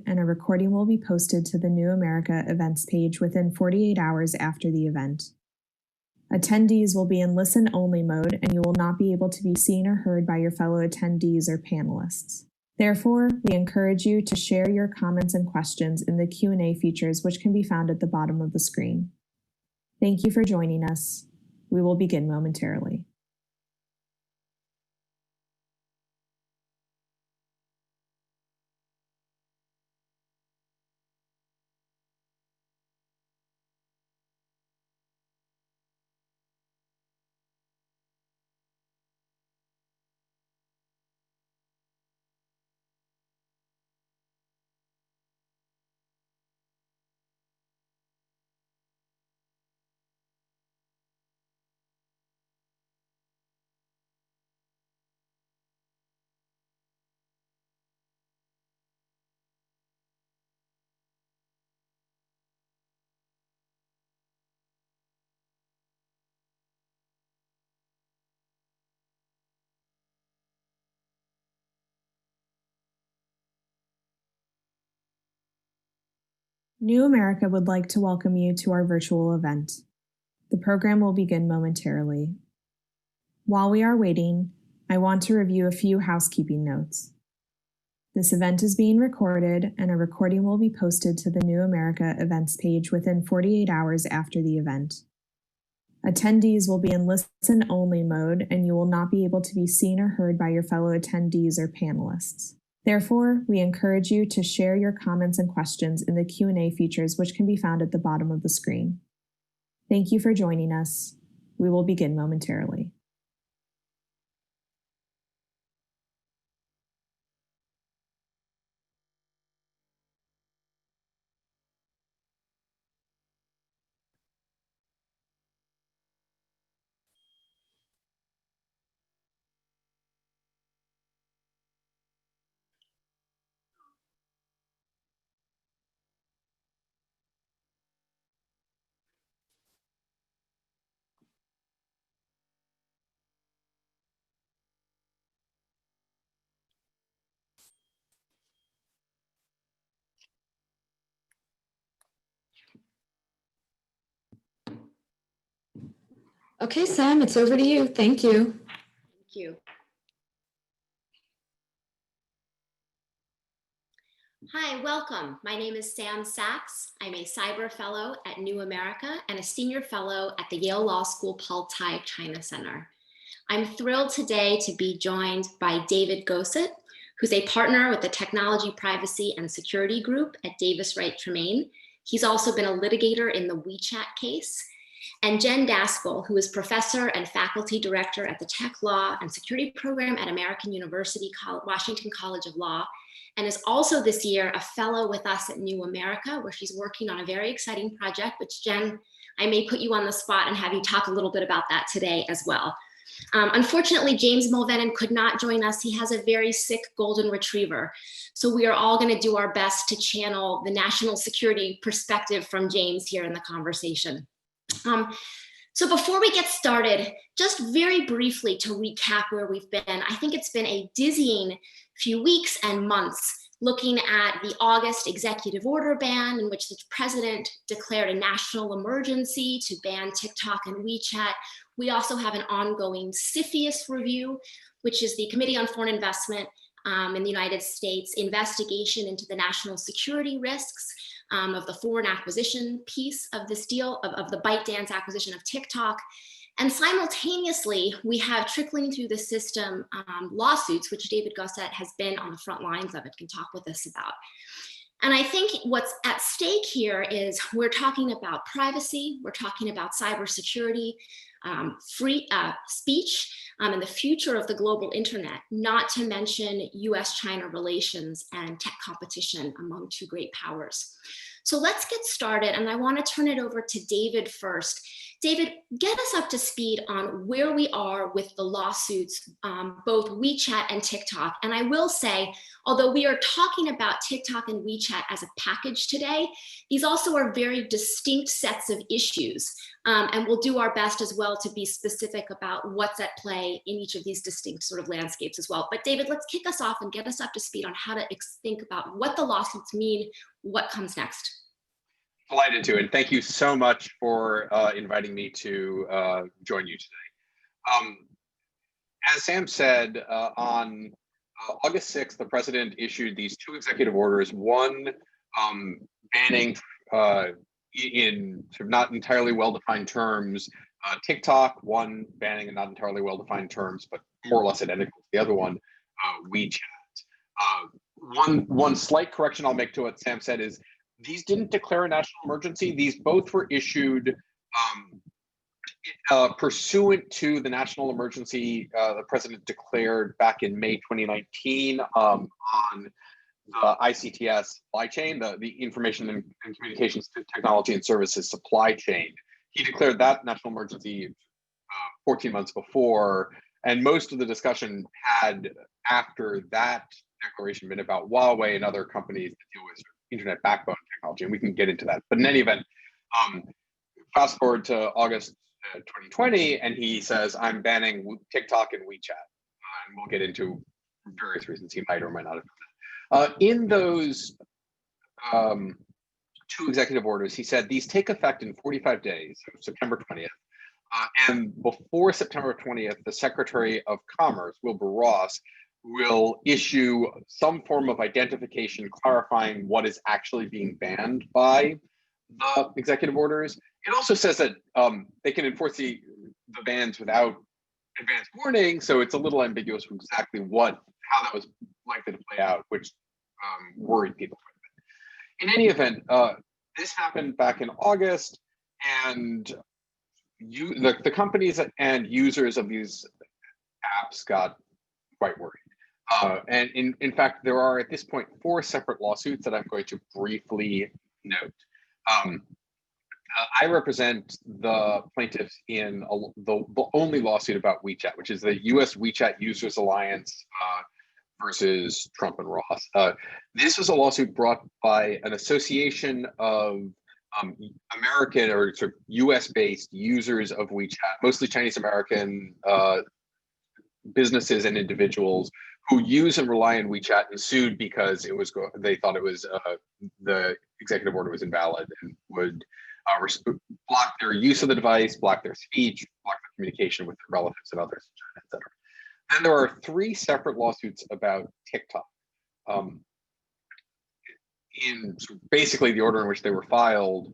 and a recording will be posted to the New America events page within 48 hours after the event. Attendees will be in listen-only mode, and you will not be able to be seen or heard by your fellow attendees or panelists. Therefore, we encourage you to share your comments and questions in the Q&A features, which can be found at the bottom of the screen. Thank you for joining us. We will begin momentarily. New America would like to welcome you to our virtual event. The program will begin momentarily. While we are waiting, I want to review a few housekeeping notes. This event is being recorded, and a recording will be posted to the New America events page within 48 hours after the event. Attendees will be in listen-only mode, and you will not be able to be seen or heard by your fellow attendees or panelists. Therefore, we encourage you to share your comments and questions in the Q&A features, which can be found at the bottom of the screen. Thank you for joining us. We will begin momentarily. Okay, Sam, it's over to you. Thank you. Thank you. Hi, welcome. My name is Sam Sachs. I'm a cyber fellow at New America and a senior fellow at the Yale Law School Paul Tsai China Center. I'm thrilled today to be joined by David Gossett, who's a partner with the Technology Privacy and Security Group at Davis Wright Tremaine. He's also been a litigator in the WeChat case. And Jen Daskell, who is professor and faculty director at the Tech Law and Security Program at American University, Washington College of Law, and is also this year a fellow with us at New America, where she's working on a very exciting project, which Jen, I may put you on the spot and have you talk a little bit about that today as well. Unfortunately, James Mulvenon could not join us. He has a very sick golden retriever. So we are all going to do our best to channel the national security perspective from James here in the conversation. So before we get started, just very briefly to recap where we've been, I think it's been a dizzying few weeks and months looking at the August executive order ban in which the president declared a national emergency to ban TikTok and WeChat. We also have an ongoing CFIUS review, which is the Committee on Foreign Investment in the United States investigation into the national security risks of the foreign acquisition piece of this deal, of the ByteDance acquisition of TikTok. And simultaneously, we have trickling through the system lawsuits, which David Gossett has been on the front lines of it, can talk with us about. And I think what's at stake here is we're talking about privacy, we're talking about cybersecurity, free speech, and the future of the global internet, not to mention US-China relations and tech competition among two great powers. So let's get started, and I want to turn it over to David first. David, get us up to speed on where we are with the lawsuits, both WeChat and TikTok. And I will say, although we are talking about TikTok and WeChat as a package today, these also are very distinct sets of issues. And we'll do our best as well to be specific about what's at play in each of these distinct sort of landscapes as well. But David, let's kick us off and get us up to speed on how to think about what the lawsuits mean, what comes next. Delighted to, and thank you so much for inviting me to join you today. As Sam said, on August 6th, the president issued these two executive orders, one banning in sort of not entirely well-defined terms TikTok, one banning in not entirely well-defined terms, but more or less identical to the other one, WeChat. One slight correction I'll make to what Sam said is these didn't declare a national emergency. These both were issued pursuant to the national emergency the president declared back in May 2019 on the ICTS supply chain, the Information and Communications Technology and Services supply chain. He declared that national emergency 14 months before, and most of the discussion had after that declaration been about Huawei and other companies that deal with internet backbone technology, and we can get into that. But in any event, fast forward to August 2020, and he says, I'm banning TikTok and WeChat. And we'll get into various reasons he might or might not have done that. In those two executive orders, he said, these take effect in 45 days, so September 20th. And before September 20th, the Secretary of Commerce, Wilbur Ross, will issue some form of identification clarifying what is actually being banned by the executive orders. It also says that they can enforce the bans without advance warning, so it's a little ambiguous exactly how that was likely to play out, which worried people quite a bit. In any event, this happened back in August, and the companies and users of these apps got quite worried. And in fact, there are at this point 4 separate lawsuits that I'm going to briefly note. I represent the plaintiffs in the only lawsuit about WeChat, which is the U.S. WeChat Users Alliance versus Trump and Ross. This was a lawsuit brought by an association of American or sort of U.S.-based users of WeChat, mostly Chinese American businesses and individuals who use and rely on WeChat, and sued because they thought it was the executive order was invalid and would block their use of the device, block their speech, block their communication with their relatives and others, et cetera. Then there are 3 separate lawsuits about TikTok. In basically the order in which they were filed,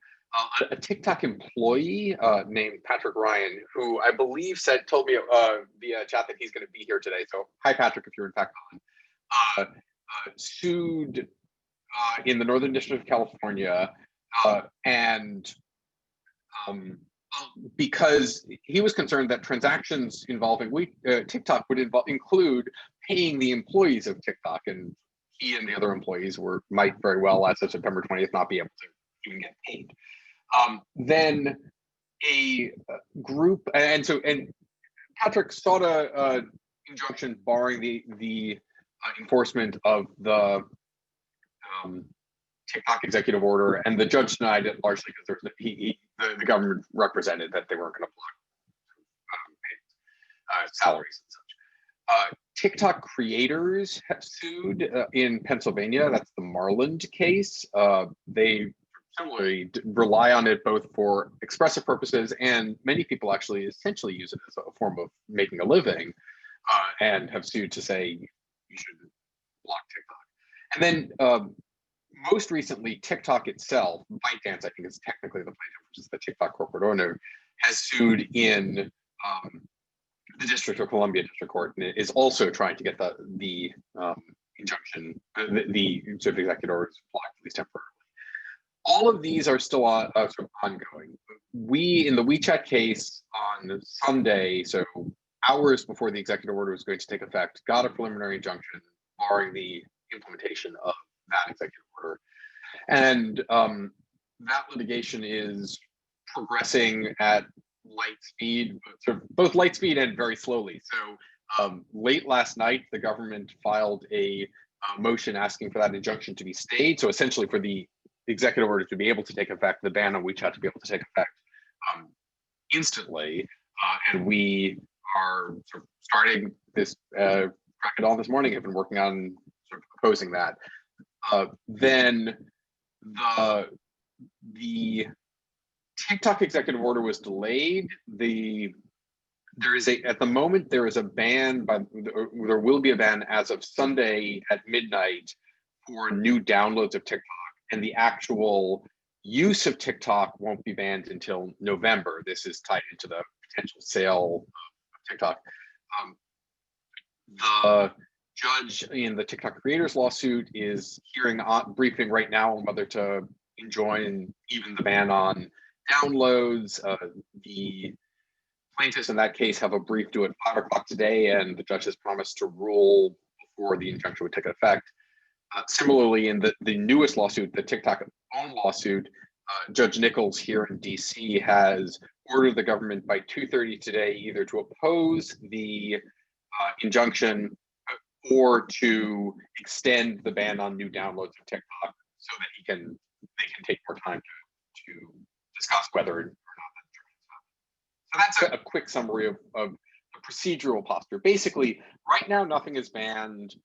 a TikTok employee named Patrick Ryan, who I believe told me via chat that he's going to be here today. So hi, Patrick, if you're in fact on, sued in the Northern District of California, and because he was concerned that transactions involving TikTok would include paying the employees of TikTok, and he and the other employees might very well, as of September 20th, not be able to even get paid. Then a group, and Patrick sought a injunction barring the enforcement of the TikTok executive order, and the judge denied it largely because the government represented that they weren't going to block salaries and such. TikTok creators have sued in Pennsylvania. That's the Marland case. They similarly rely on it both for expressive purposes, and many people actually essentially use it as a form of making a living, and have sued to say you should block TikTok. And then most recently, TikTok itself, ByteDance, I think is technically the plaintiff, which is the TikTok corporate owner, has sued in the District of Columbia District Court, and is also trying to get the injunction, the sort of executive orders blocked, at least temporarily. All of these are still sort of ongoing. We, in the WeChat case on Sunday, so hours before the executive order was going to take effect, got a preliminary injunction barring the implementation of that executive order. And that litigation is progressing at light speed, sort of both light speed and very slowly. So late last night, the government filed a motion asking for that injunction to be stayed. So essentially for the executive order to be able to take effect, the ban on WeChat to be able to take effect instantly. And we are sort of starting this crack it on this morning, have been working on sort of proposing that. Then the TikTok executive order was delayed. At the moment there is a ban there will be a ban as of Sunday at midnight for new downloads of TikTok, and the actual use of TikTok won't be banned until November. This is tied into the potential sale of TikTok. The judge in the TikTok creators lawsuit is briefing right now on whether to enjoin even the ban on downloads. The plaintiffs in that case have a brief due at 5 o'clock today, and the judge has promised to rule before the injunction would take effect. Similarly, in the newest lawsuit, the TikTok own lawsuit, Judge Nichols here in DC has ordered the government by 2:30 today either to oppose the injunction or to extend the ban on new downloads of TikTok so that they can take more time to discuss whether or not that's so. That's a quick summary of the procedural posture. Basically, right now nothing is banned.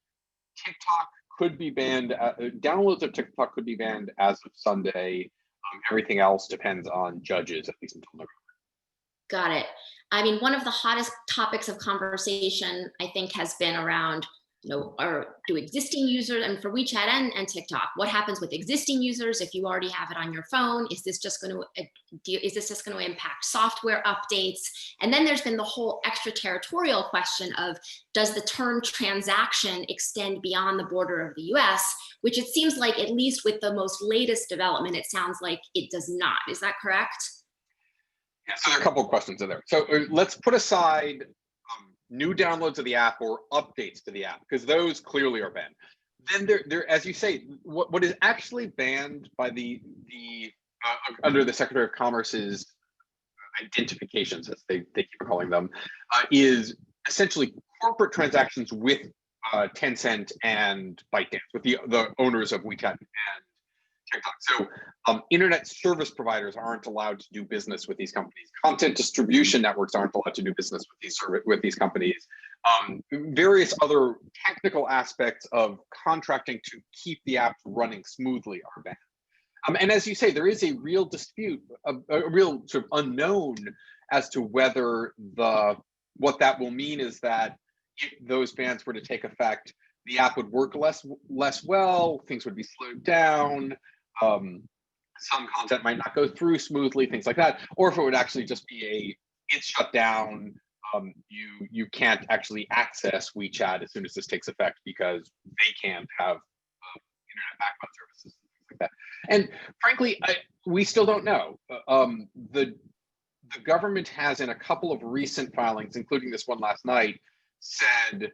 TikTok could be banned. Downloads of TikTok could be banned as of Sunday. Everything else depends on judges, at least until November. Got it. I mean, one of the hottest topics of conversation, I think, has been around, do existing users, and for WeChat and TikTok, what happens with existing users if you already have it on your phone? Is this just going to impact software updates? And then there's been the whole extraterritorial question of, does the term transaction extend beyond the border of the US? Which it seems like, at least with the most latest development, it sounds like it does not. Is that correct? Yeah, so there are a couple of questions in there. So let's put aside new downloads of the app or updates to the app, because those clearly are banned. Then there, as you say, what is actually banned by the under the Secretary of Commerce's identifications, as they keep calling them, is essentially corporate transactions with Tencent and ByteDance, with the owners of WeChat and TikTok. So internet service providers aren't allowed to do business with these companies. Content distribution networks aren't allowed to do business with these companies. Various other technical aspects of contracting to keep the apps running smoothly are banned. And as you say, there is a real dispute, a real sort of unknown as to whether what that will mean is that if those bans were to take effect, the app would work less well, things would be slowed down, some content might not go through smoothly, things like that, or if it would actually just be it's shut down, you can't actually access WeChat as soon as this takes effect because they can't have internet backbone services and things like that. And frankly, we still don't know. The government has, in a couple of recent filings, including this one last night, said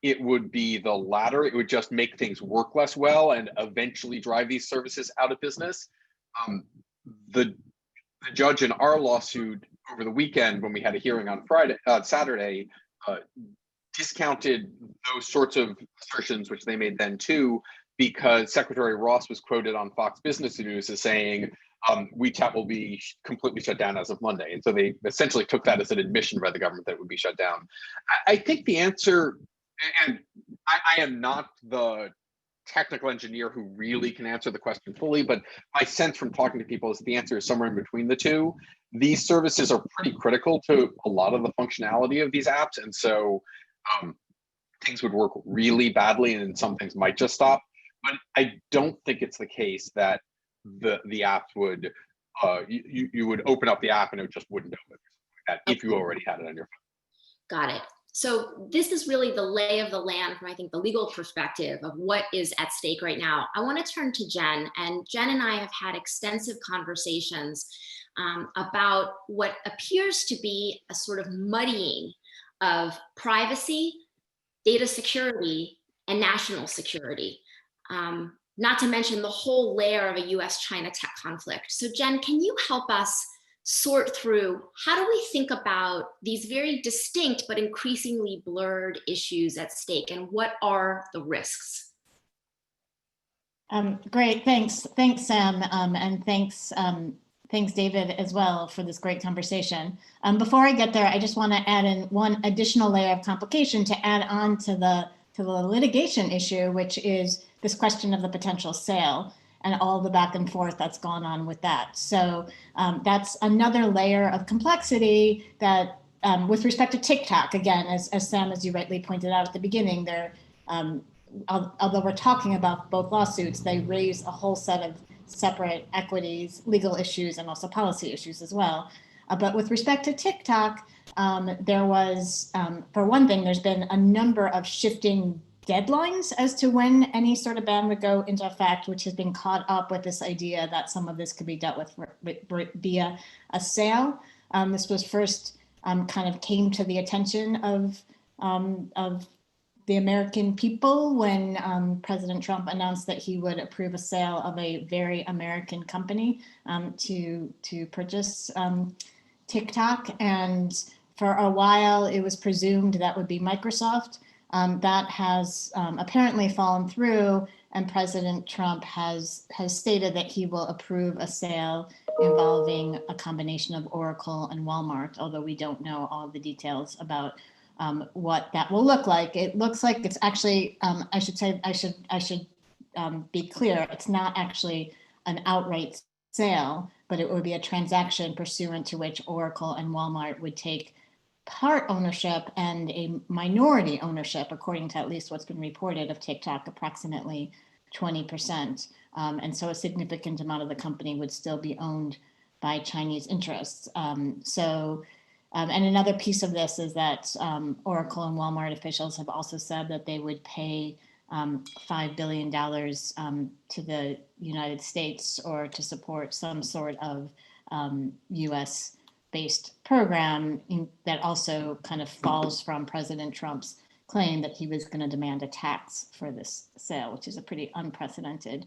it would be the latter. It would just make things work less well and eventually drive these services out of business. The judge in our lawsuit over the weekend, when we had a hearing on Saturday, discounted those sorts of assertions, which they made then too, because Secretary Ross was quoted on Fox Business News as saying, WeChat will be completely shut down as of Monday. And so they essentially took that as an admission by the government that it would be shut down. I think the answer, and I am not the technical engineer who really can answer the question fully, but my sense from talking to people is the answer is somewhere in between the two. These services are pretty critical to a lot of the functionality of these apps. And so things would work really badly and some things might just stop. But I don't think it's the case that the app would, you would open up the app and it just wouldn't open like that if you already had it on your phone. Got it. So this is really the lay of the land from, I think, the legal perspective of what is at stake right now. I want to turn to Jen, and Jen and I have had extensive conversations about what appears to be a sort of muddying of privacy, data security, and national security. not to mention the whole layer of a US-China tech conflict. So Jen, can you help us sort through how do we think about these very distinct but increasingly blurred issues at stake, and what are the risks? Great, thanks, Sam, and thanks, David, as well, for this great conversation. Before I get there, I just want to add in one additional layer of complication to add on to the litigation issue, which is this question of the potential sale and all the back and forth that's gone on with that. So that's another layer of complexity that, with respect to TikTok, again, as Sam, as you rightly pointed out at the beginning, there. Although we're talking about both lawsuits, they raise a whole set of separate equities, legal issues, and also policy issues as well. But with respect to TikTok, there was, for one thing, there's been a number of shifting deadlines as to when any sort of ban would go into effect, which has been caught up with this idea that some of this could be dealt with via a sale. This was first kind of came to the attention of the American people when President Trump announced that he would approve a sale of a very American company to purchase TikTok. And for a while, it was presumed that would be Microsoft. That has apparently fallen through, and President Trump has stated that he will approve a sale involving a combination of Oracle and Walmart, although we don't know all the details about what that will look like. It looks like it's actually, I should be clear, it's not actually an outright sale, but it would be a transaction pursuant to which Oracle and Walmart would take part ownership and a minority ownership, according to at least what's been reported, of TikTok, approximately 20%. And so a significant amount of the company would still be owned by Chinese interests. And another piece of this is that Oracle and Walmart officials have also said that they would pay $5 billion to the United States or to support some sort of US-based program that also kind of falls from President Trump's claim that he was going to demand a tax for this sale, which is a pretty unprecedented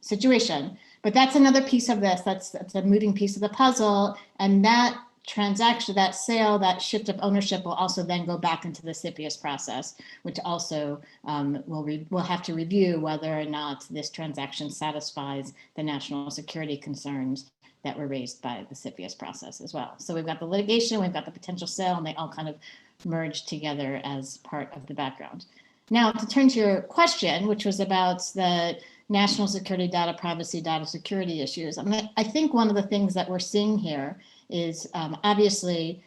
situation. But that's another piece of this. That's a moving piece of the puzzle. And that transaction, that sale, that shift of ownership will also then go back into the CFIUS process, which also will have to review whether or not this transaction satisfies the national security concerns that were raised by the CFIUS process as well. So we've got the litigation, we've got the potential sale, and they all kind of merge together as part of the background. Now, to turn to your question, which was about the national security, data privacy, data security issues. I think one of the things that we're seeing here is obviously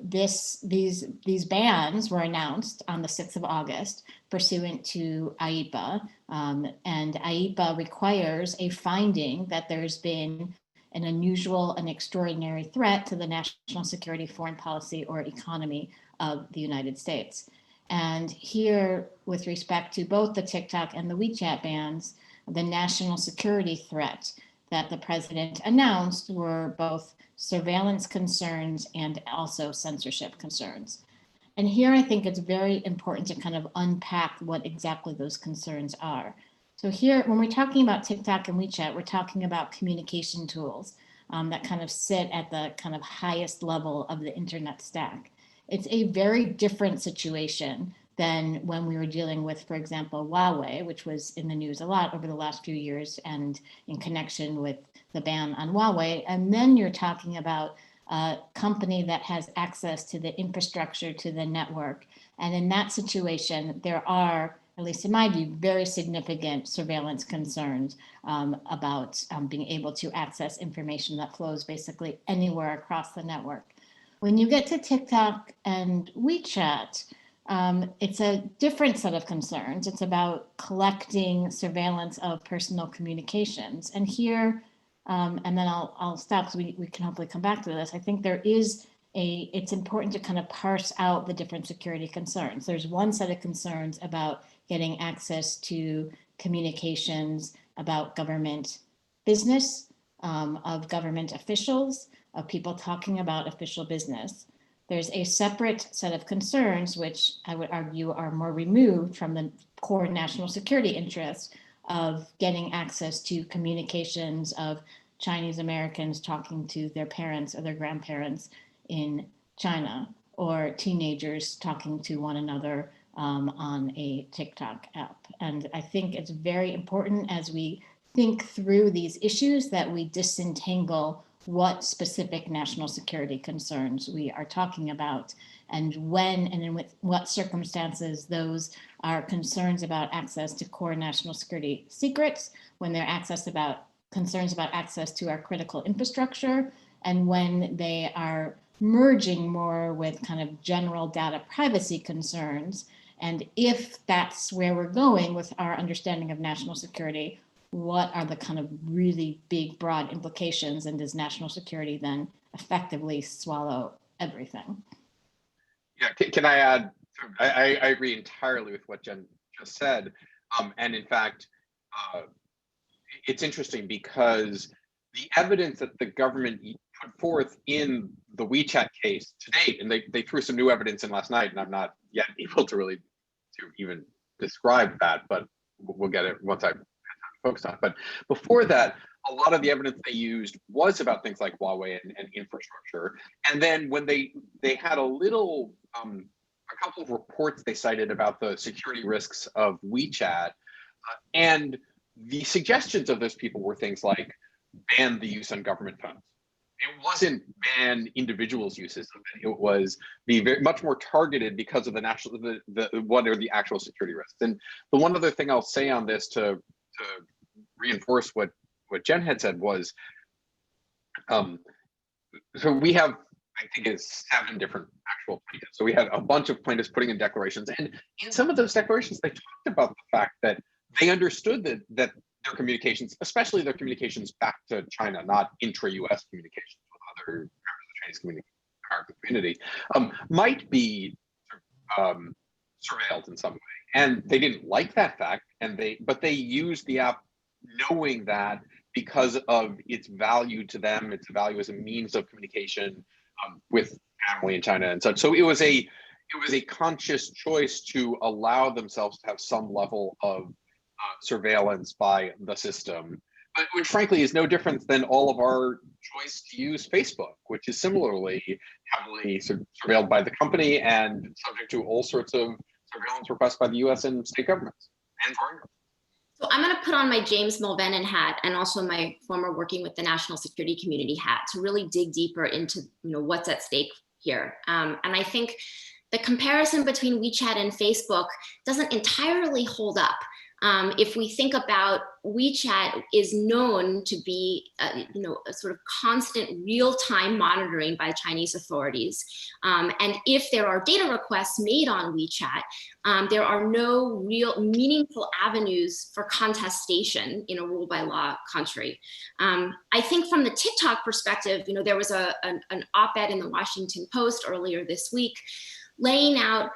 these bans were announced on the 6th of August pursuant to IEPA, and IEPA requires a finding that there's been an unusual and extraordinary threat to the national security, foreign policy, or economy of the United States. And here, with respect to both the TikTok and the WeChat bans, the national security threat that the president announced were both surveillance concerns and also censorship concerns. And here I think it's very important to kind of unpack what exactly those concerns are. So here, when we're talking about TikTok and WeChat, we're talking about communication tools that kind of sit at the kind of highest level of the internet stack. It's a very different situation than when we were dealing with, for example, Huawei, which was in the news a lot over the last few years and in connection with the ban on Huawei. And then you're talking about a company that has access to the infrastructure, to the network. And in that situation, there are, at least in my view, very significant surveillance concerns about being able to access information that flows basically anywhere across the network. When you get to TikTok and WeChat, it's a different set of concerns. It's about collecting surveillance of personal communications. And here, and then I'll stop so we can hopefully come back to this. I think it's important to kind of parse out the different security concerns. There's one set of concerns about getting access to communications about government business, of government officials, of people talking about official business. There's a separate set of concerns, which I would argue are more removed from the core national security interests, of getting access to communications of Chinese Americans talking to their parents or their grandparents in China, or teenagers talking to one another on a TikTok app. And I think it's very important as we think through these issues that we disentangle what specific national security concerns we are talking about, and when and in what circumstances those are concerns about access to core national security secrets, when they're concerns about access to our critical infrastructure, and when they are merging more with kind of general data privacy concerns. And if that's where we're going with our understanding of national security, what are the kind of really big, broad implications? And does national security then effectively swallow everything? Yeah, can I add? I agree entirely with what Jen just said. And in fact, it's interesting because the evidence that the government put forth in the WeChat case to date, and they threw some new evidence in last night, and I'm not yet able to really to even describe that, but we'll get it once I focus on it. But before that, a lot of the evidence they used was about things like Huawei and infrastructure. And then when they had a couple of reports they cited about the security risks of WeChat, and the suggestions of those people were things like ban the use on government phones. It wasn't ban individuals' uses of it. It was be very much more targeted because of what are the actual security risks. And the one other thing I'll say on this to reinforce what Jen had said was, so we have, I think it's 7 different actual plaintiffs. So we had a bunch of plaintiffs putting in declarations, and in some of those declarations, they talked about the fact that they understood that their communications, especially their communications back to China, not intra-US communications with other members of the Chinese community, might be surveilled in some way. And they didn't like that fact, but they used the app knowing that because of its value to them, its value as a means of communication with family in China and such. So it was a conscious choice to allow themselves to have some level of surveillance by the system, which frankly is no different than all of our choice to use Facebook, which is similarly heavily surveilled by the company and subject to all sorts of surveillance requests by the US and state governments and foreign governments. So I'm going to put on my James Mulvenin hat and also my former working with the national security community hat to really dig deeper into what's at stake here. And I think the comparison between WeChat and Facebook doesn't entirely hold up. If we think about WeChat is known to be, a sort of constant real-time monitoring by Chinese authorities. And if there are data requests made on WeChat, there are no real meaningful avenues for contestation in a rule by law country. I think from the TikTok perspective, there was an op-ed in the Washington Post earlier this week laying out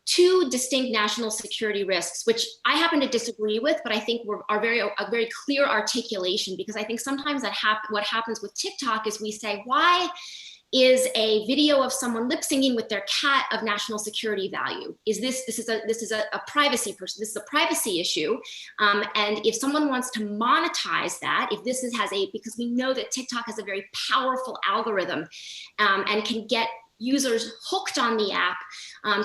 2 distinct national security risks, which I happen to disagree with, but I think are a very clear articulation, because I think sometimes what happens with TikTok is we say, why is a video of someone lip syncing with their cat of national security value? This is a privacy this is a privacy issue, and if someone wants to monetize that, because we know that TikTok has a very powerful algorithm and can get users hooked on the app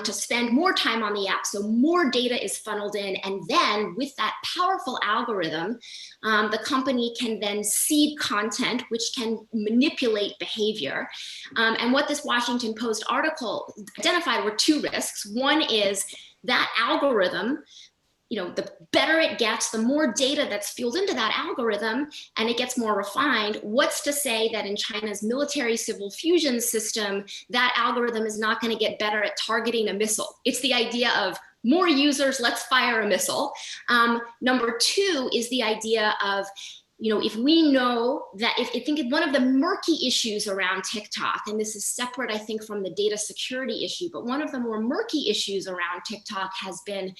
to spend more time on the app, so more data is funneled in, and then with that powerful algorithm, the company can then seed content which can manipulate behavior. And what this Washington Post article identified were 2 risks. One is that algorithm, the better it gets, the more data that's fueled into that algorithm, and it gets more refined. What's to say that in China's military civil fusion system, that algorithm is not going to get better at targeting a missile? It's the idea of more users, let's fire a missile. Number 2 is the idea of, if we know that, I think one of the murky issues around TikTok, and this is separate, I think, from the data security issue, but one of the more murky issues around TikTok has been,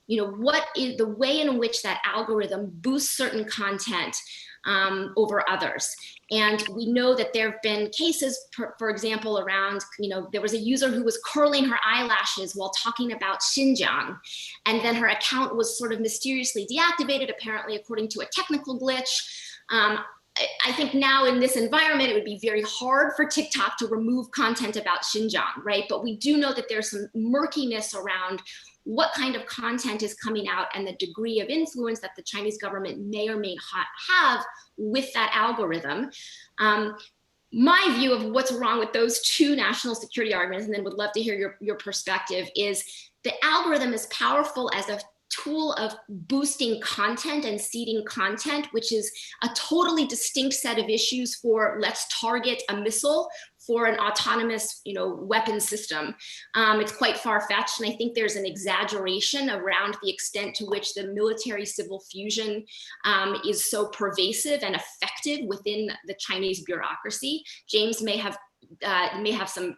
what is the way in which that algorithm boosts certain content over others. And we know that there have been cases, for example, around, there was a user who was curling her eyelashes while talking about Xinjiang, and then her account was sort of mysteriously deactivated, apparently according to a technical glitch. I think now in this environment, it would be very hard for TikTok to remove content about Xinjiang, right? But we do know that there's some murkiness around what kind of content is coming out and the degree of influence that the Chinese government may or may not have with that algorithm. My view of what's wrong with those two national security arguments, and then would love to hear your perspective, is the algorithm is powerful as a tool of boosting content and seeding content, which is a totally distinct set of issues for let's target a missile for an autonomous, weapon system. It's quite far-fetched, and I think there's an exaggeration around the extent to which the military-civil fusion is so pervasive and effective within the Chinese bureaucracy. James may have some,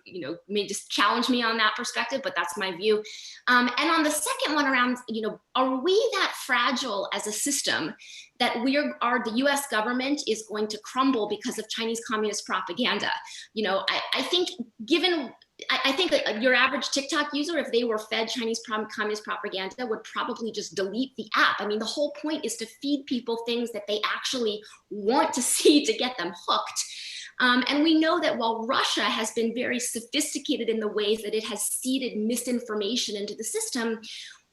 may just challenge me on that perspective, but that's my view. And on the second one around, are we that fragile as a system that the US government is going to crumble because of Chinese communist propaganda? I think your average TikTok user, if they were fed Chinese communist propaganda, would probably just delete the app. I mean, the whole point is to feed people things that they actually want to see to get them hooked. And we know that while Russia has been very sophisticated in the ways that it has seeded misinformation into the system,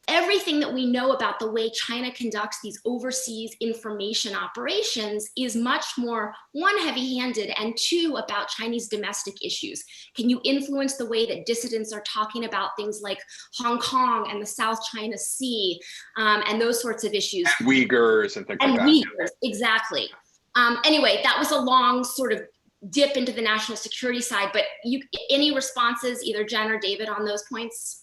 everything that we know about the way China conducts these overseas information operations is much more, one, heavy-handed, and two, about Chinese domestic issues. Can you influence the way that dissidents are talking about things like Hong Kong and the South China Sea, and those sorts of issues? And Uyghurs and things like that. Uyghurs, exactly. Anyway, that was a long sort of dip into the national security side, but any responses, either Jen or David, on those points?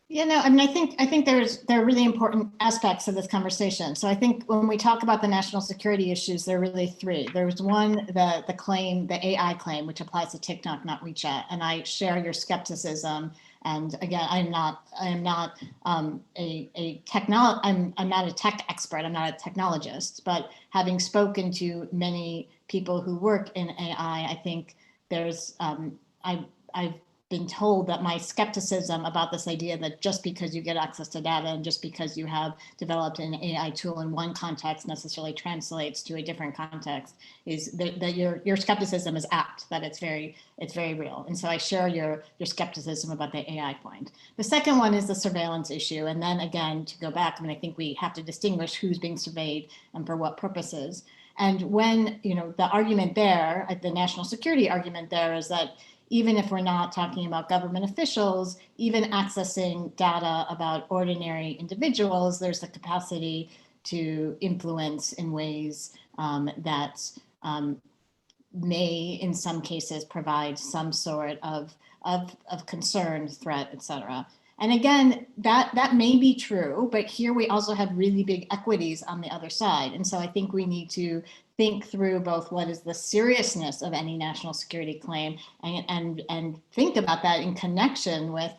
I think there are really important aspects of this conversation. So I think when we talk about the national security issues, there are really three. There's one, the AI claim, which applies to TikTok, not WeChat. And I share your skepticism. And again, I'm not a tech expert. I'm not a technologist, but having spoken to many people who work in AI, I think there's, I've been told that my skepticism about this idea that just because you get access to data and just because you have developed an AI tool in one context necessarily translates to a different context is that your skepticism is apt, that it's very real. And so I share your skepticism about the AI point. The second one is the surveillance issue. And then again, to go back, I think we have to distinguish who's being surveyed and for what purposes. And when, the argument there, the national security argument there is that even if we're not talking about government officials, even accessing data about ordinary individuals, there's the capacity to influence in ways that may, in some cases, provide some sort of concern, threat, et cetera. And again, that may be true, but here we also have really big equities on the other side. And so I think we need to think through both what is the seriousness of any national security claim and think about that in connection with,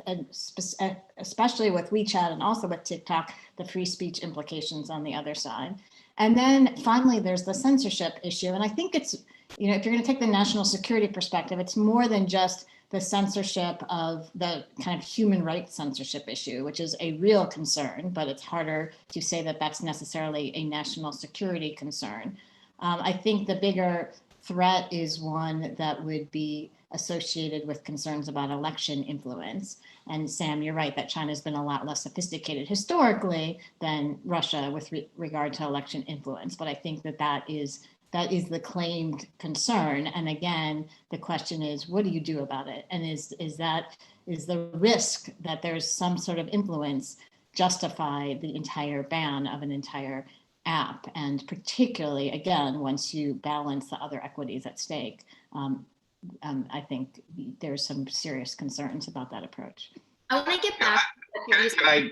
especially with WeChat and also with TikTok, the free speech implications on the other side. And then finally, there's the censorship issue. And I think it's, if you're going to take the national security perspective, it's more than just the censorship of the kind of human rights censorship issue, which is a real concern, but it's harder to say that that's necessarily a national security concern. I think the bigger threat is one that would be associated with concerns about election influence. And Sam, you're right that China's been a lot less sophisticated historically than Russia with regard to election influence. But I think that is the claimed concern. And again, the question is, what do you do about it? And is the risk that there's some sort of influence justify the entire ban of an entire app? And particularly, again, once you balance the other equities at stake, I think there's some serious concerns about that approach. I want to get back. Can I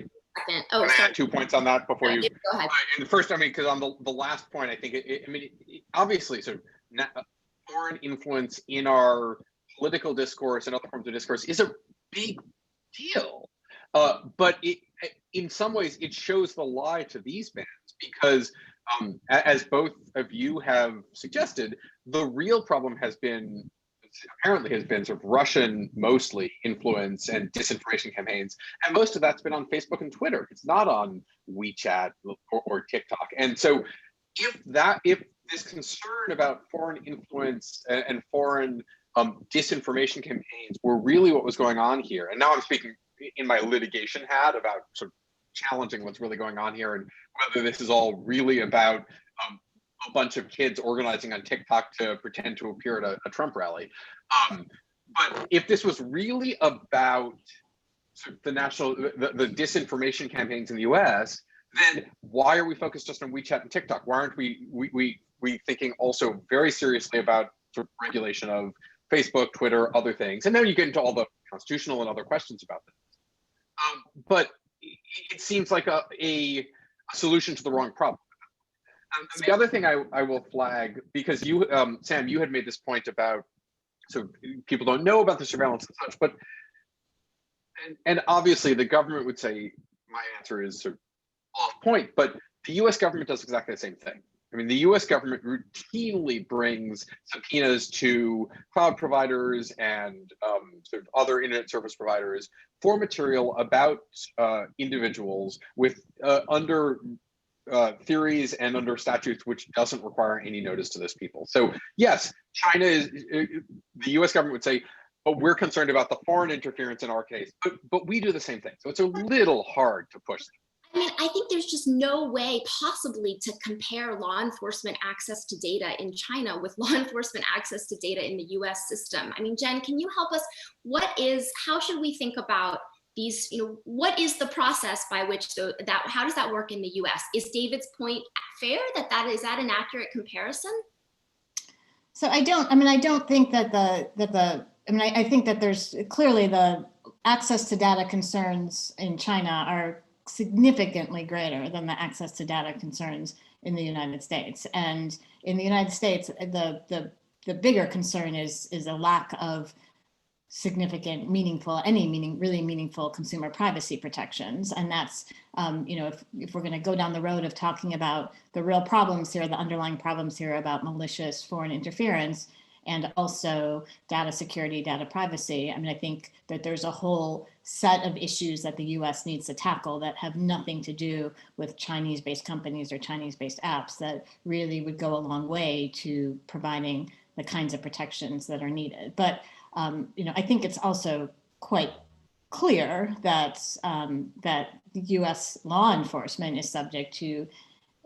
add 2 points on that before you? Go ahead. And the first, because on the last point, I think obviously, sort of foreign influence in our political discourse and other forms of discourse is a big deal. But in some ways, it shows the lie to these bans, because As both of you have suggested, the real problem apparently has been sort of Russian mostly influence and disinformation campaigns, and most of that's been on Facebook and Twitter. It's not on WeChat or TikTok. And so if this concern about foreign influence and foreign disinformation campaigns were really what was going on here, and now I'm speaking in my litigation hat about sort of challenging what's really going on here and whether this is all really about a bunch of kids organizing on TikTok to pretend to appear at a Trump rally. But if this was really about sort of the disinformation campaigns in the US, then why are we focused just on WeChat and TikTok? Why aren't we thinking also very seriously about sort of regulation of Facebook, Twitter, other things? And then you get into all the constitutional and other questions about this. But it seems like a solution to the wrong problem. And the other thing I will flag, because you, Sam, you had made this point about, so people don't know about the surveillance and such, but, and obviously the government would say, my answer is sort of off point, but the US government does exactly the same thing. I mean, the US government routinely brings subpoenas to cloud providers and sort of other internet service providers for material about individuals with under theories and under statutes which doesn't require any notice to those people. So yes, China is, the US government would say, but we're concerned about the foreign interference in our case, but we do the same thing. So it's a little hard to push. I mean, I think there's just no way possibly to compare law enforcement access to data in China with law enforcement access to data in the US system. I mean, Jen, can you help us? How should we think about these, what is the process by which how does that work in the US? Is David's point fair is that an accurate comparison? So I don't think I think that there's clearly the access to data concerns in China are significantly greater than the access to data concerns in the United States. And in the United States, the bigger concern is a lack of significant, really meaningful consumer privacy protections. And that's, if we're going to go down the road of talking about the real problems here, the underlying problems here about malicious foreign interference, and also data security, data privacy. I mean, I think that there's a whole set of issues that the US needs to tackle that have nothing to do with Chinese-based companies or Chinese-based apps that really would go a long way to providing the kinds of protections that are needed. But, I think it's also quite clear that, that the US law enforcement is subject to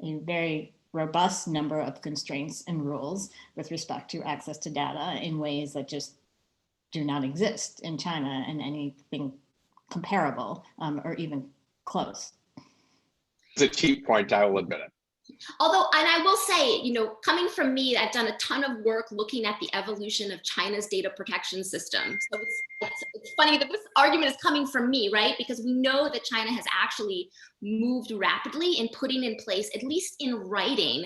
a very robust number of constraints and rules with respect to access to data in ways that just do not exist in China in anything comparable or even close. It's a cheap point, I will admit it. Although, and I will say, coming from me, I've done a ton of work looking at the evolution of China's data protection system. So it's funny that this argument is coming from me, right? Because we know that China has actually moved rapidly in putting in place, at least in writing,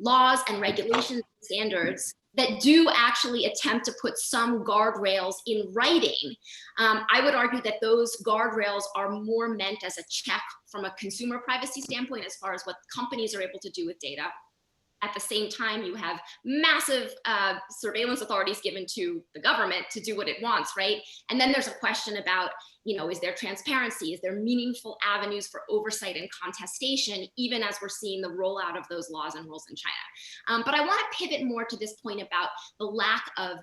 laws and regulations and standards that do actually attempt to put some guardrails in writing. I would argue that those guardrails are more meant as a check from a consumer privacy standpoint as far as what companies are able to do with data. At the same time, you have massive surveillance authorities given to the government to do what it wants, right? And then there's a question about, is there transparency? Is there meaningful avenues for oversight and contestation, even as we're seeing the rollout of those laws and rules in China? But I want to pivot more to this point about the lack of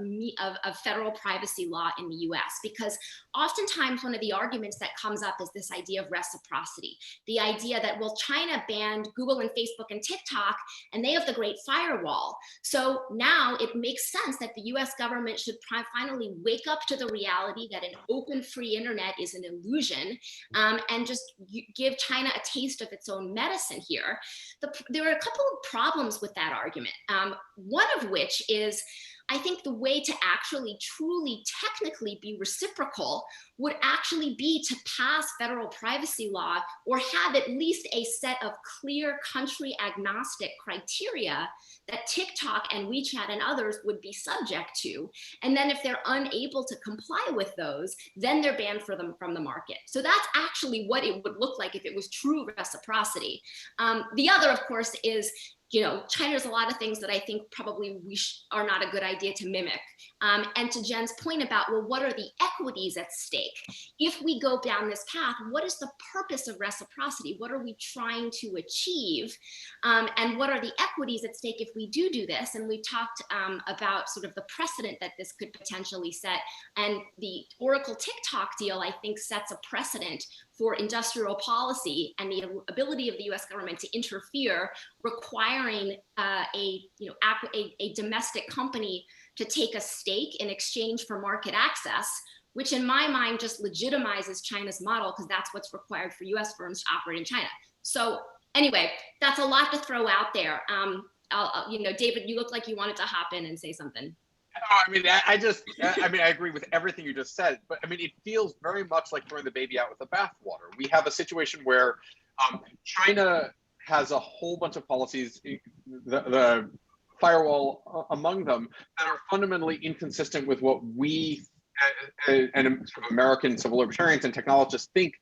federal privacy law in the US, because oftentimes one of the arguments that comes up is this idea of reciprocity. The idea that, well, China banned Google and Facebook and TikTok, and they have the Great Firewall. So now it makes sense that the US government should finally wake up to the reality that an open, free internet is an illusion, and just give China a taste of its own medicine here. There are a couple of problems with that argument. One of which is, I think the way to actually truly technically be reciprocal would actually be to pass federal privacy law or have at least a set of clear country agnostic criteria that TikTok and WeChat and others would be subject to. And then if they're unable to comply with those, then they're banned from the market. So that's actually what it would look like if it was true reciprocity. The other, of course, is China does a lot of things that I think probably are not a good idea to mimic. And to Jen's point about, well, what are the equities at stake? If we go down this path, what is the purpose of reciprocity? What are we trying to achieve? And what are the equities at stake if we do this? And we talked about sort of the precedent that this could potentially set. And the Oracle TikTok deal, I think, sets a precedent for industrial policy and the ability of the US government to interfere, requiring a domestic company to take a stake in exchange for market access, which in my mind just legitimizes China's model, because that's what's required for US firms to operate in China. So anyway, that's a lot to throw out there. David, you look like you wanted to hop in and say something. I mean, I agree with everything you just said, but I mean, it feels very much like throwing the baby out with the bathwater. We have a situation where China has a whole bunch of policies, the firewall among them, that are fundamentally inconsistent with what we and sort of American civil libertarians and technologists think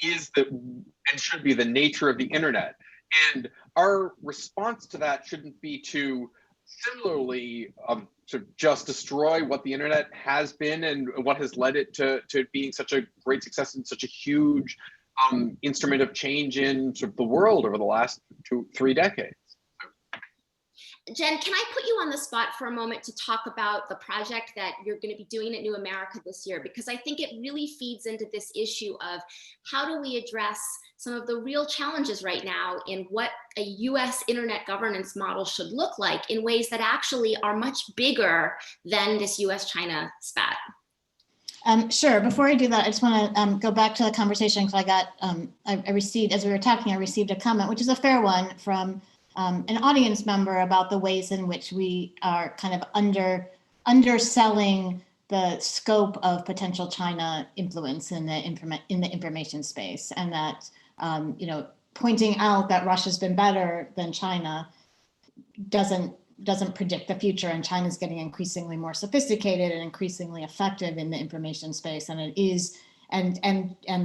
is and should be the nature of the internet. And our response to that shouldn't be to similarly to just destroy what the internet has been and what has led it to being such a great success and such a huge instrument of change in sort of the world over the last 2-3 decades. Jen, can I put you on the spot for a moment to talk about the project that you're going to be doing at New America this year? Because I think it really feeds into this issue of how do we address some of the real challenges right now in what a US internet governance model should look like in ways that actually are much bigger than this US-China spat. Sure. Before I do that, I just want to go back to the conversation, because I received, as we were talking, I received a comment, which is a fair one, from an audience member about the ways in which we are kind of underselling the scope of potential China influence in the information space, and that pointing out that Russia's been better than China doesn't predict the future, and China's getting increasingly more sophisticated and increasingly effective in the information space, and it is, and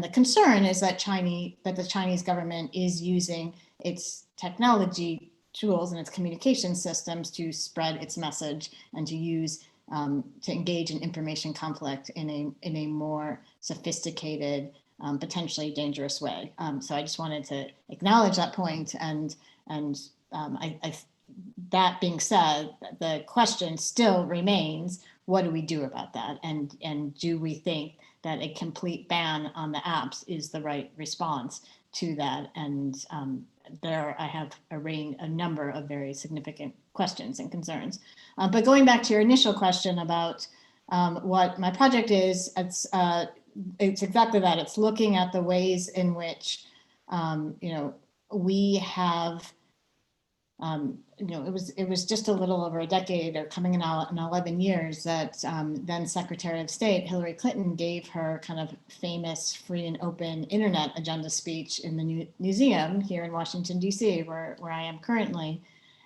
the concern is that the Chinese government is using its technology tools and its communication systems to spread its message and to use to engage in information conflict in a more sophisticated, potentially dangerous way. So I just wanted to acknowledge that point, and that being said, the question still remains: what do we do about that? And do we think that a complete ban on the apps is the right response to that? And there I have a number of very significant questions and concerns. But going back to your initial question about what my project is, it's exactly that. It's looking at the ways in which we have it was just a little over a decade, or coming in 11 years, that then Secretary of State Hillary Clinton gave her kind of famous free and open internet agenda speech in the museum here in Washington, D.C., where I am currently,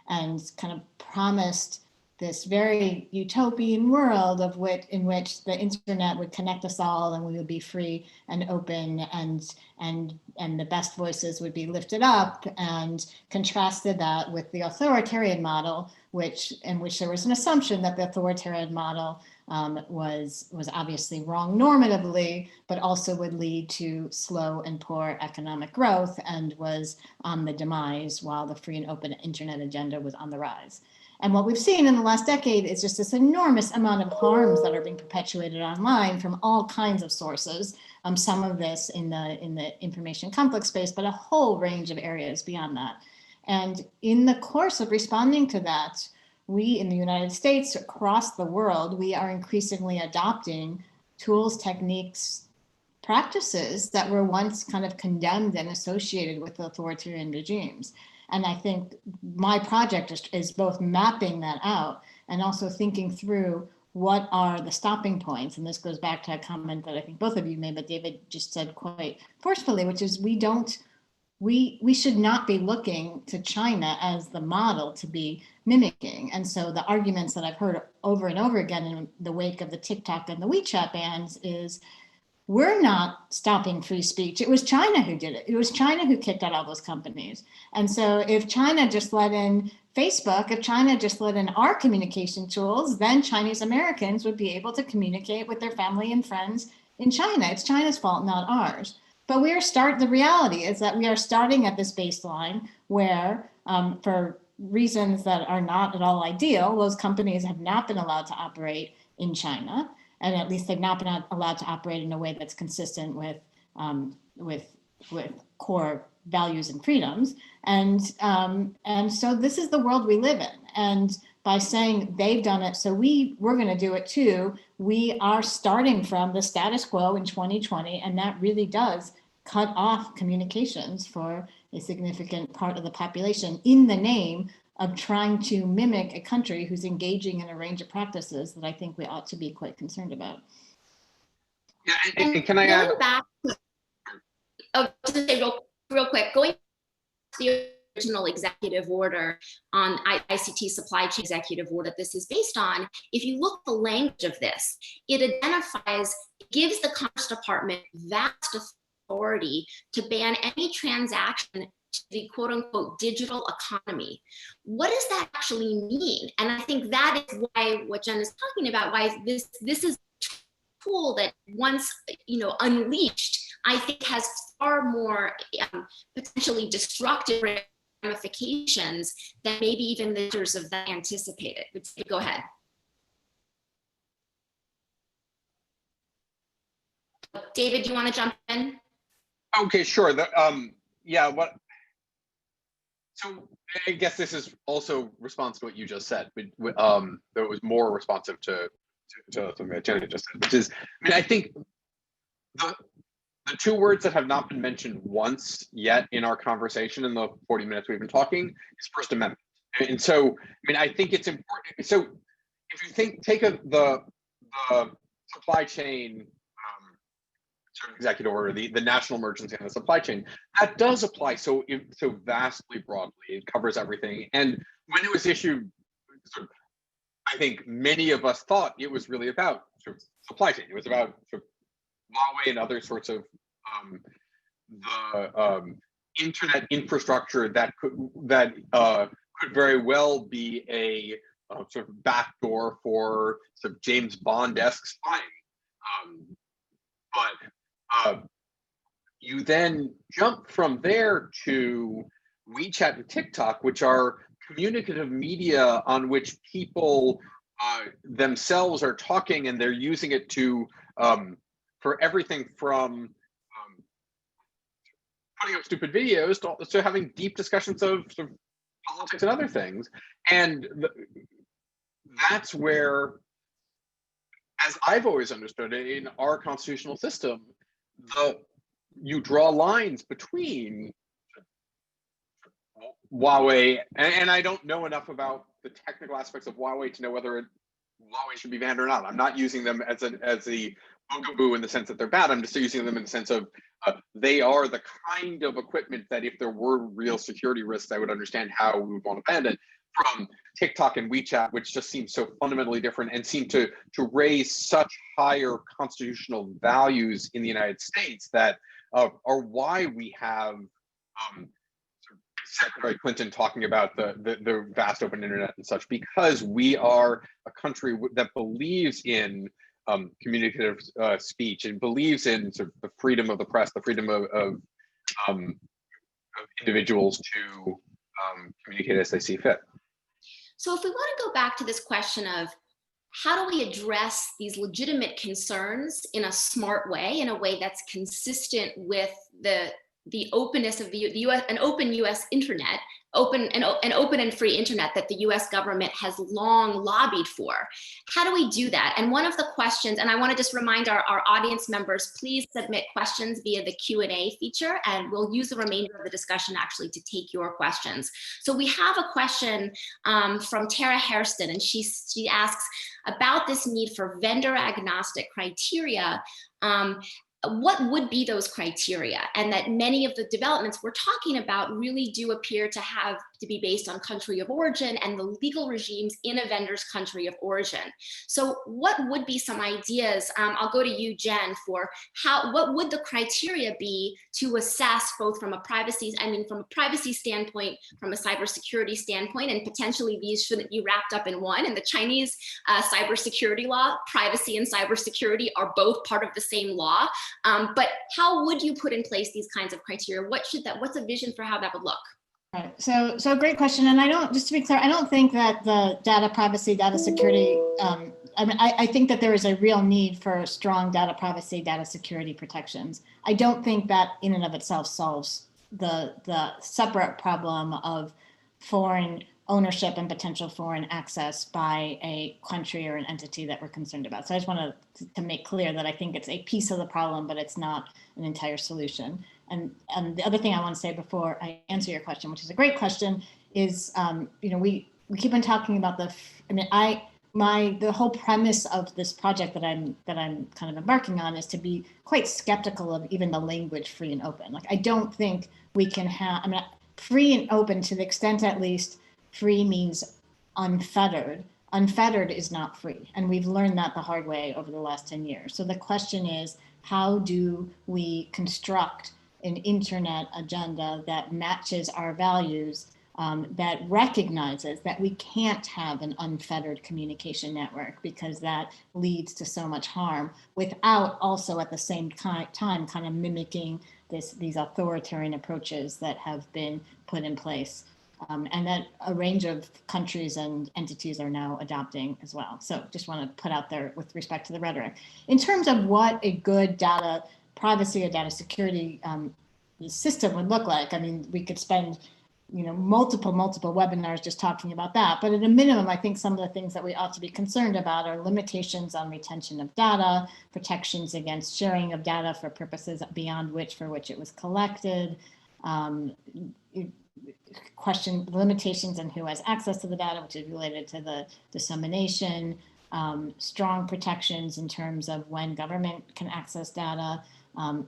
and kind of promised this very utopian world in which the internet would connect us all, and we would be free and open, and the best voices would be lifted up, and contrasted that with the authoritarian model, in which there was an assumption that the authoritarian model was obviously wrong normatively, but also would lead to slow and poor economic growth, and was on the demise, while the free and open internet agenda was on the rise. And what we've seen in the last decade is just this enormous amount of harms that are being perpetuated online from all kinds of sources. Some of this in the information conflict space, but a whole range of areas beyond that. And in the course of responding to that, we in the United States, across the world, we are increasingly adopting tools, techniques, practices that were once kind of condemned and associated with authoritarian regimes. And I think my project is both mapping that out and also thinking through what are the stopping points. And this goes back to a comment that I think both of you made, but David just said quite forcefully, which is we should not be looking to China as the model to be mimicking. And so the arguments that I've heard over and over again in the wake of the TikTok and the WeChat bans is, we're not stopping free speech. It was China who did it. It was China who kicked out all those companies. And so if China just let in Facebook, if China just let in our communication tools, then Chinese Americans would be able to communicate with their family and friends in China. It's China's fault, not ours. But the reality is that we are starting at this baseline where, for reasons that are not at all ideal, those companies have not been allowed to operate in China, and at least they've not been allowed to operate in a way that's consistent with core values and freedoms. And so this is the world we live in. And by saying they've done it, so we're going to do it too, we are starting from the status quo in 2020, and that really does cut off communications for a significant part of the population in the name of trying to mimic a country who's engaging in a range of practices that I think we ought to be quite concerned about. Yeah, and can I add? Back, just to say real quick, going back to the original executive order on ICT supply chain executive order that this is based on, if you look at the language of this, it gives the Commerce Department vast authority to ban any transaction to the quote unquote digital economy. What does that actually mean? And I think that is why what Jen is talking about, why this is a tool that once unleashed, I think has far more potentially destructive ramifications than maybe even the leaders of that anticipated. Go ahead. David, do you want to jump in? Okay, sure. So I guess this is also responsive to what you just said, but it was more responsive to something that Jenny just said, which is, I think the two words that have not been mentioned once yet in our conversation in the 40 minutes we've been talking is First Amendment. And so, I think it's important. So if you take the supply chain executive order, the national emergency on the supply chain, that does apply so vastly broadly. It covers everything. And when it was issued, I think many of us thought it was really about supply chain. It was about Huawei and other sorts of the internet infrastructure that could very well be a sort of backdoor for sort of James Bond-esque spying. But you then jump from there to WeChat and TikTok, which are communicative media on which people themselves are talking, and they're using it to for everything from putting up stupid videos to having deep discussions of politics and other things. And that's where, as I've always understood it, in our constitutional system, you draw lines between Huawei, and I don't know enough about the technical aspects of Huawei to know whether Huawei should be banned or not. I'm not using them as a bugaboo in the sense that they're bad. I'm just using them in the sense of they are the kind of equipment that if there were real security risks, I would understand how we would want to ban it. From TikTok and WeChat, which just seem so fundamentally different and seem to raise such higher constitutional values in the United States that are why we have Secretary Clinton talking about the vast open internet and such, because we are a country that believes in communicative speech and believes in sort of the freedom of the press, the freedom of individuals to communicate as they see fit. So if we want to go back to this question of how do we address these legitimate concerns in a smart way, in a way that's consistent with the openness of the U.S., an open U.S. internet, open and free internet that the U.S. government has long lobbied for. How do we do that? And one of the questions, and I want to just remind our audience members, please submit questions via the Q&A feature, and we'll use the remainder of the discussion actually to take your questions. So we have a question from Tara Hairston, and she asks about this need for vendor agnostic criteria. What would be those criteria? And that many of the developments we're talking about really do appear to have to be based on country of origin and the legal regimes in a vendor's country of origin. So what would be some ideas? I'll go to you, Jen, for what would the criteria be to assess both from a privacy standpoint, from a cybersecurity standpoint, and potentially these shouldn't be wrapped up in one. In the Chinese cybersecurity law, privacy and cybersecurity are both part of the same law. But how would you put in place these kinds of criteria? What's a vision for how that would look? Right. So great question. And just to be clear, I don't think that the data privacy, data security, I think that there is a real need for strong data privacy, data security protections. I don't think that in and of itself solves the separate problem of foreign ownership and potential foreign access by a country or an entity that we're concerned about. So I just want to make clear that I think it's a piece of the problem, but it's not an entire solution. And the other thing I want to say before I answer your question, which is a great question, is we keep on talking about the whole premise of this project that I'm kind of embarking on is to be quite skeptical of even the language free and open. Like I don't think we can have free and open to the extent at least free means unfettered. Unfettered is not free, and we've learned that the hard way over the last 10 years. So the question is, how do we construct an internet agenda that matches our values, that recognizes that we can't have an unfettered communication network because that leads to so much harm, without also at the same time kind of mimicking these authoritarian approaches that have been put in place, and that a range of countries and entities are now adopting as well. So just want to put out there with respect to the rhetoric. In terms of what a good data privacy or data security system would look like, I mean, we could spend multiple webinars just talking about that. But at a minimum, I think some of the things that we ought to be concerned about are limitations on retention of data, protections against sharing of data for purposes beyond for which it was collected, limitations on who has access to the data, which is related to the dissemination, strong protections in terms of when government can access data,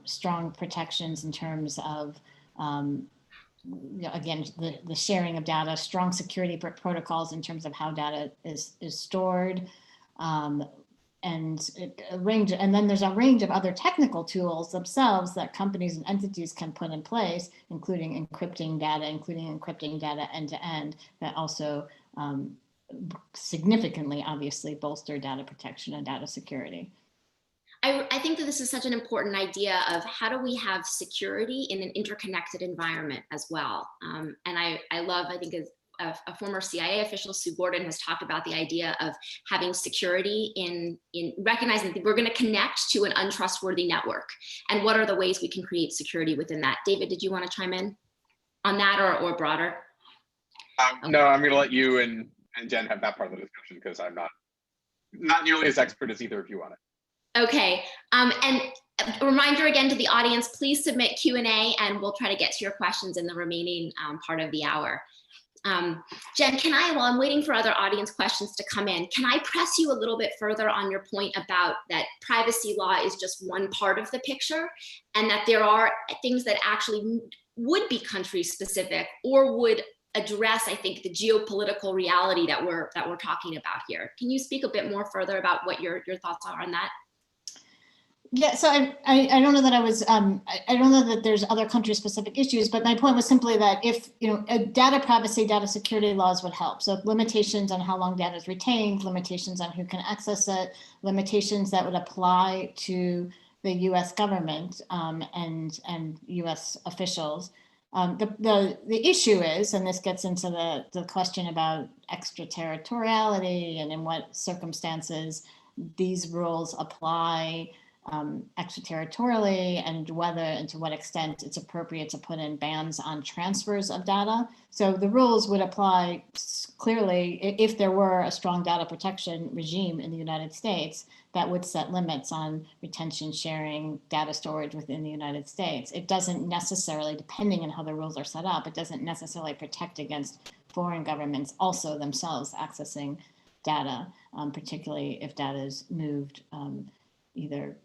strong protections in terms of again, the sharing of data, strong security protocols in terms of how data is stored, and then there's a range of other technical tools themselves that companies and entities can put in place, including encrypting data end to end, that also significantly, obviously, bolster data protection and data security. I think that this is such an important idea of how do we have security in an interconnected environment as well. And I think a former CIA official, Sue Gordon, has talked about the idea of having security in recognizing that we're going to connect to an untrustworthy network. And what are the ways we can create security within that? David, did you want to chime in on that or broader? No, I'm going to let you and Jen have that part of the discussion because I'm not nearly as expert as either of you on it. Okay, and a reminder again to the audience, please submit Q&A and we'll try to get to your questions in the remaining part of the hour. Jen, while I'm waiting for other audience questions to come in, can I press you a little bit further on your point about that privacy law is just one part of the picture, and that there are things that actually would be country specific or would address, I think, the geopolitical reality that we're talking about here. Can you speak a bit more further about what your thoughts are on that? Yeah, so I don't know that I don't know that there's other country specific issues, but my point was simply that if, data privacy, data security laws would help. So limitations on how long data is retained, limitations on who can access it, limitations that would apply to the US government and US officials. The issue is, and this gets into the question about extraterritoriality and in what circumstances these rules apply extraterritorially, and whether and to what extent it's appropriate to put in bans on transfers of data. So the rules would apply clearly if there were a strong data protection regime in the United States that would set limits on retention, sharing, data storage within the United States. It doesn't necessarily, depending on how the rules are set up, it doesn't necessarily protect against foreign governments also themselves accessing data, particularly if data is moved either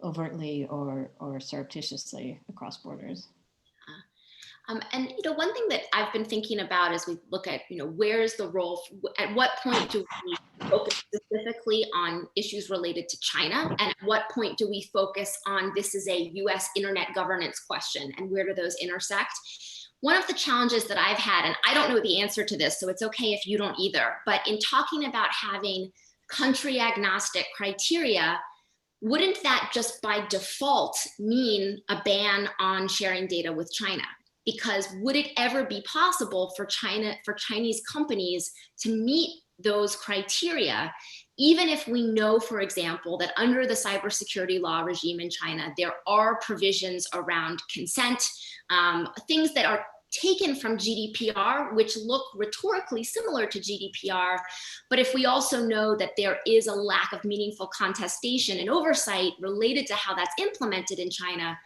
overtly or surreptitiously across borders. And one thing that I've been thinking about as we look at, where's the role, at what point do we focus specifically on issues related to China? And at what point do we focus on this is a US internet governance question, and where do those intersect? One of the challenges that I've had, and I don't know the answer to this, so it's okay if you don't either, but in talking about having country agnostic criteria, wouldn't that just by default mean a ban on sharing data with China? Because would it ever be possible for Chinese companies to meet those criteria, even if we know, for example, that under the cybersecurity law regime in China, there are provisions around consent, things that are taken from GDPR, which look rhetorically similar to GDPR. But if we also know that there is a lack of meaningful contestation and oversight related to how that's implemented in China,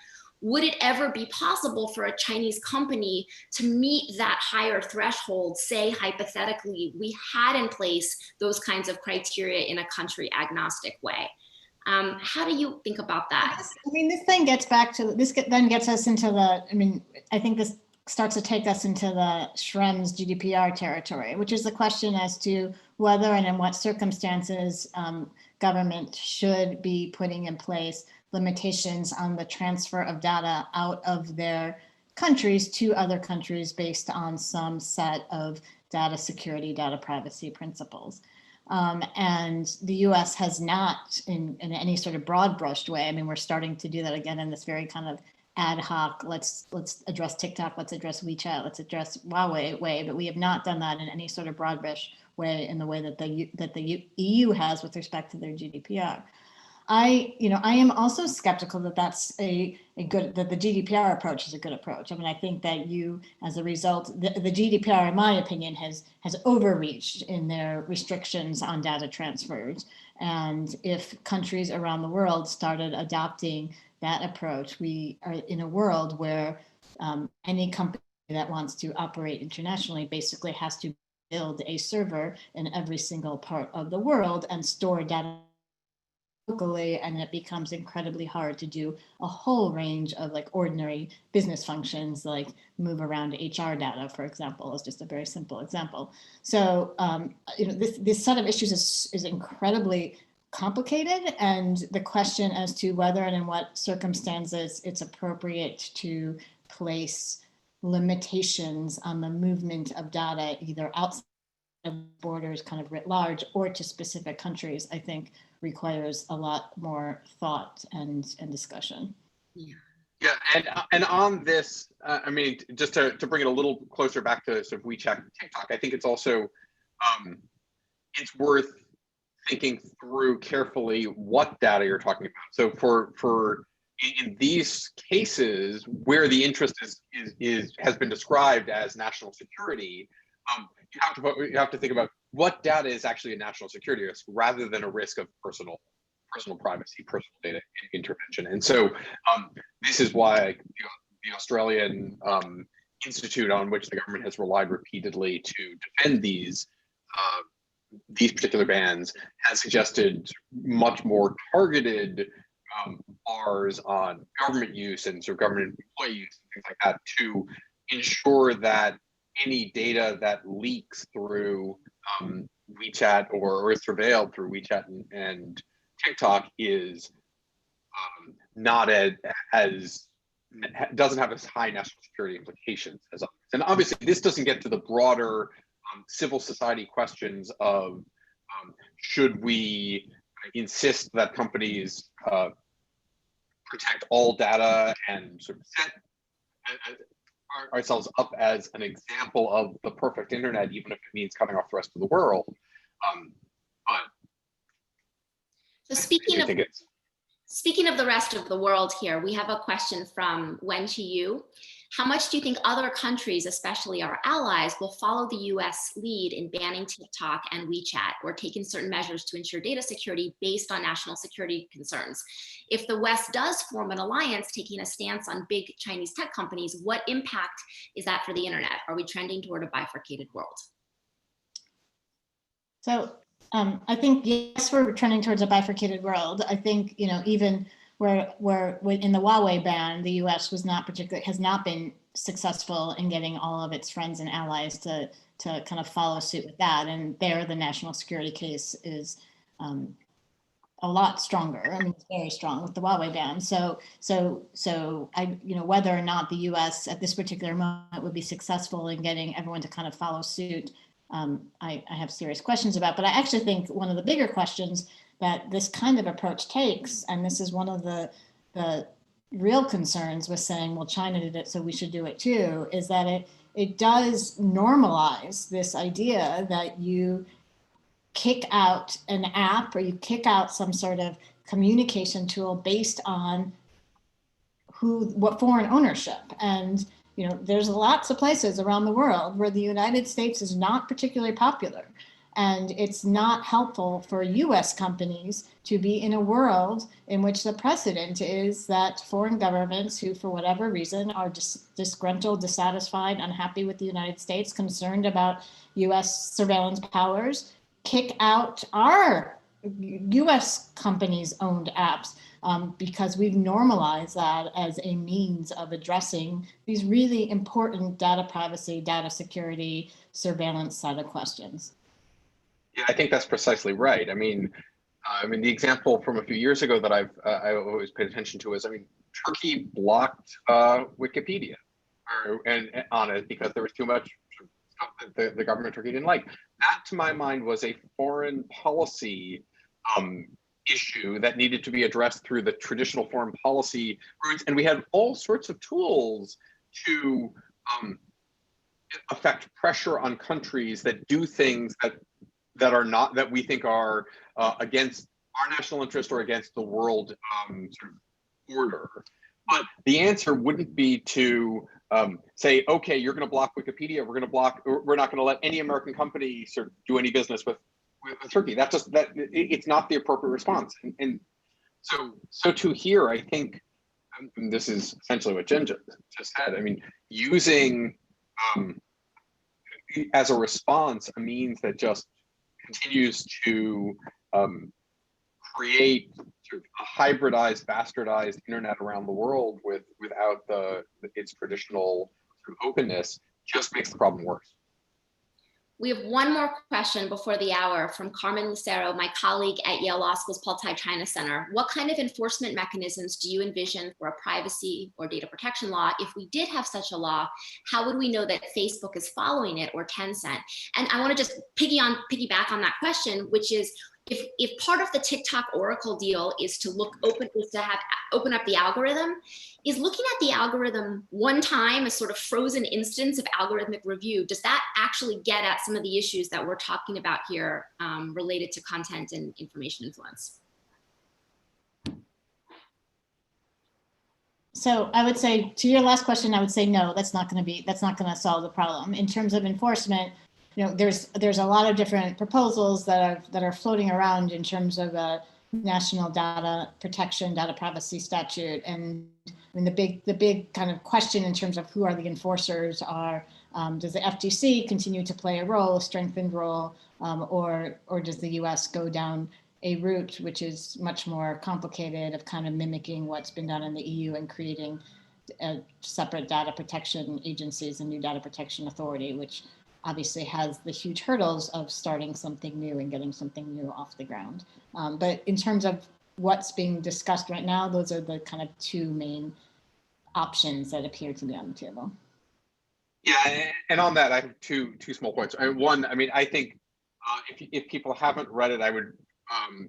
would it ever be possible for a Chinese company to meet that higher threshold? Say, hypothetically, we had in place those kinds of criteria in a country agnostic way. How do you think about that? This thing gets back to, then gets us into I think this starts to take us into the Schrems GDPR territory, which is the question as to whether and in what circumstances government should be putting in place limitations on the transfer of data out of their countries to other countries based on some set of data security, data privacy principles. And the US has not in any sort of broad brushed way. We're starting to do that again in this very kind of ad hoc, let's address TikTok, let's address WeChat, let's address Huawei way, but we have not done that in any sort of broad brush way in the way that the EU has with respect to their GDPR. I am also skeptical that that's that the GDPR approach is a good approach. I think that as a result, the GDPR, in my opinion, has overreached in their restrictions on data transfers. And if countries around the world started adopting that approach, we are in a world where any company that wants to operate internationally basically has to build a server in every single part of the world and store data locally, and it becomes incredibly hard to do a whole range of ordinary business functions, like move around HR data, for example, is just a very simple example. So this set of issues is incredibly complicated, and the question as to whether and in what circumstances it's appropriate to place limitations on the movement of data either outside of borders kind of writ large or to specific countries, I think requires a lot more thought and discussion. Yeah, and on this, just to bring it a little closer back to sort of WeChat and TikTok, I think it's also it's worth thinking through carefully what data you're talking about. So for in these cases where the interest has been described as national security, you have to think about what data is actually a national security risk rather than a risk of personal privacy, personal data intervention. And so this is why the Australian institute on which the government has relied repeatedly to defend these particular bans has suggested much more targeted bars on government use and sort of government employee use and things like that to ensure that any data that leaks through WeChat or is surveilled through WeChat and TikTok is not as doesn't have as high national security implications as others. And obviously, this doesn't get to the broader civil society questions of should we insist that companies protect all data and sort of set ourselves up as an example of the perfect internet, even if it means cutting off the rest of the world. So speaking of the rest of the world here, we have a question from Wen to you. How much do you think other countries, especially our allies, will follow the US lead in banning TikTok and WeChat or taking certain measures to ensure data security based on national security concerns? If the West does form an alliance taking a stance on big Chinese tech companies, what impact is that for the internet? Are we trending toward a bifurcated world? So I think, yes, we're trending towards a bifurcated world. I think, even where in the Huawei ban, the U.S. has not been successful in getting all of its friends and allies to kind of follow suit with that. And there, the national security case is a lot stronger. I mean, it's very strong with the Huawei ban. So I, whether or not the U.S. at this particular moment would be successful in getting everyone to kind of follow suit, I have serious questions about. But I actually think one of the bigger questions that this kind of approach takes, and this is one of the real concerns with saying, well, China did it, so we should do it too, is that it does normalize this idea that you kick out an app or you kick out some sort of communication tool based on what foreign ownership. And there's lots of places around the world where the United States is not particularly popular, and it's not helpful for US companies to be in a world in which the precedent is that foreign governments who, for whatever reason, are disgruntled, dissatisfied, unhappy with the United States, concerned about US surveillance powers, kick out our US companies' owned apps because we've normalized that as a means of addressing these really important data privacy, data security, surveillance side of questions. Yeah, I think that's precisely right. I mean, the example from a few years ago that I always paid attention to is, Turkey blocked Wikipedia on it because there was too much stuff that the government of Turkey didn't like. That, to my mind, was a foreign policy issue that needed to be addressed through the traditional foreign policy routes, and we had all sorts of tools to affect pressure on countries that do things that we think are against our national interest or against the world sort of order. But the answer wouldn't be to say, okay, you're going to block Wikipedia. We're not going to let any American company sort of do any business with Turkey. It's not the appropriate response. And so to here, I think, and this is essentially what Jen just said. Using as a response a means that just continues to create sort of a hybridized, bastardized internet around the world without its traditional sort of openness just makes the problem worse. We have one more question before the hour from Carmen Lucero, my colleague at Yale Law School's Paul Tsai China Center. What kind of enforcement mechanisms do you envision for a privacy or data protection law? If we did have such a law, how would we know that Facebook is following it, or Tencent? And I want to just piggyback on that question, which is, if part of the TikTok Oracle deal is to open up the algorithm, is looking at the algorithm one time, a sort of frozen instance of algorithmic review, does that actually get at some of the issues that we're talking about here related to content and information influence? So I would say, to your last question, I would say no, that's not going to solve the problem. In terms of enforcement, there's a lot of different proposals that are floating around in terms of a national data protection, data privacy statute. And the big kind of question in terms of who are the enforcers are, does the FTC continue to play a role, a strengthened role, or does the US go down a route which is much more complicated of kind of mimicking what's been done in the EU and creating separate data protection agencies and new data protection authority, which obviously has the huge hurdles of starting something new and getting something new off the ground. But in terms of what's being discussed right now, those are the kind of two main options that appear to be on the table. Yeah, and on that, I have two small points. One, I think if people haven't read it, I would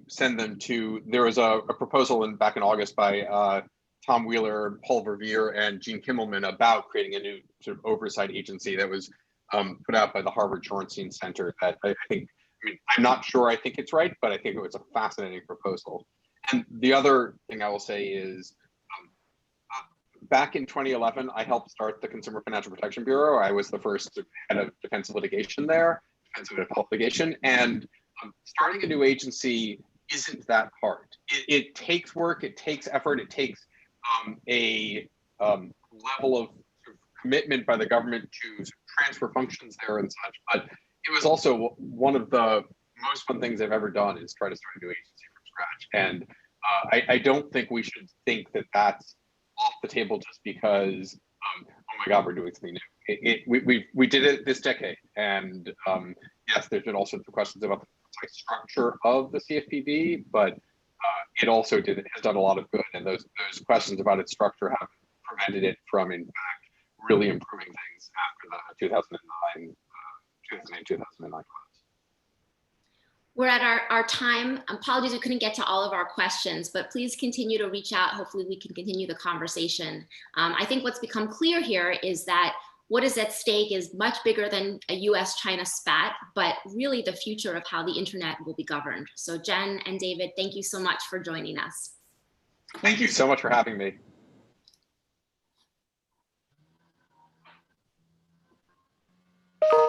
send them to, there was a proposal back in August by Tom Wheeler, Paul Verveer, and Gene Kimmelman about creating a new sort of oversight agency that was put out by the Harvard Shorenstein Center. That I'm not sure I think it's right, but I think it was a fascinating proposal. And the other thing I will say is, back in 2011, I helped start the Consumer Financial Protection Bureau. I was the first head of defensive litigation there, defensive appellate litigation, and starting a new agency isn't that hard. It takes work, it takes effort, it takes a level of commitment by the government to transfer functions there and such. But it was also one of the most fun things I've ever done, is try to start a new agency from scratch. And I don't think we should think that that's off the table just because, oh my God, we're doing something new. We did it this decade, and yes, there's been all sorts of questions about the precise structure of the CFPB, but it also has done a lot of good, and those questions about its structure have prevented it from, in fact, really improving things after the 2009 class. We're at our time. Apologies, we couldn't get to all of our questions, but please continue to reach out. Hopefully we can continue the conversation. I think what's become clear here is that what is at stake is much bigger than a US-China spat, but really the future of how the internet will be governed. So Jen and David, thank you so much for joining us. Thank you so much for having me.